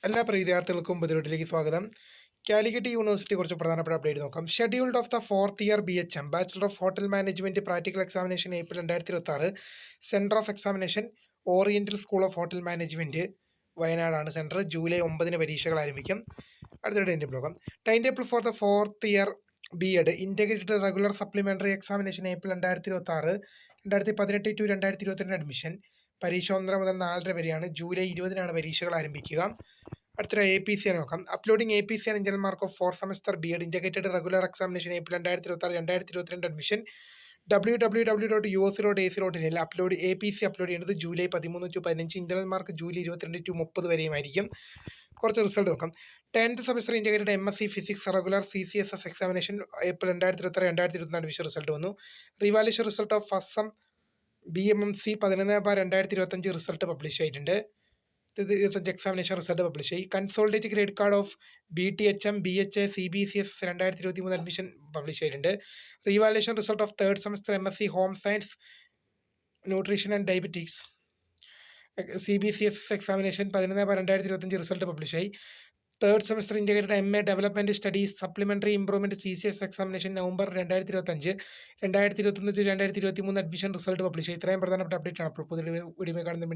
എല്ലാ പ്രിയ വിദ്യാർത്ഥികൾക്കും പുതിയതിലേക്ക് സ്വാഗതം. കാലിക്കറ്റ് യൂണിവേഴ്സിറ്റി കുറച്ച് പ്രധാനപ്പെട്ട അപ്ഡേറ്റ് നോക്കാം. Scheduled of the fourth year BHM bachelor of hotel management practical examination April 2026. Centre of examination oriental school of hotel management, വയനാടാണ് centre. July 9 പരീക്ഷകൾ ആരംഭിക്കും. അടുത്ത ടൈം ടേബിൾ നോക്കാം. Time table for the fourth year B.Ed integrated regular supplementary examination April 2026. 2018 to 2022 admission. പരീക്ഷ 1 മുതൽ 4 വരെയാണ്. July 20 പരീക്ഷകൾ ആരംഭിക്കുക. അടുത്ത APC നോക്കാം. Uploading APC and internal mark of 4th semester B.Ed integrated regular examination April 2026-2022 admission. www.uc.ac.in upload APC upload ചെയ്യുന്നത് July 13 to 15. Internal mark July 22 to 30 വരെയുമായിരിക്കും. കുറച്ച് റിസൾട്ട് നോക്കാം. 10th semester integrated MSc physics regular CCSS examination April 2026-2022 admission result വന്നു. Revaluation result of first sem BMMC 11/2025 result publish ആയിട്ടുണ്ട്. Examination result publish ആയി. Consolidate grade card of BTHM BHA CBCS 2023 admission publish ആയിട്ടുണ്ട്. Revaluation result of third semester MSc home science nutrition and diabetics CBCS examination 11/2025 result publish ആയി. Third semester integrated MA development studies supplementary improvement CCS examination November 2025. 2021-2023 admission result publish ആയി. ഇത്രയും പ്രധാനപ്പെട്ട update ആണ്. അപ്പോൾ പുതിയ video കാണുന്ന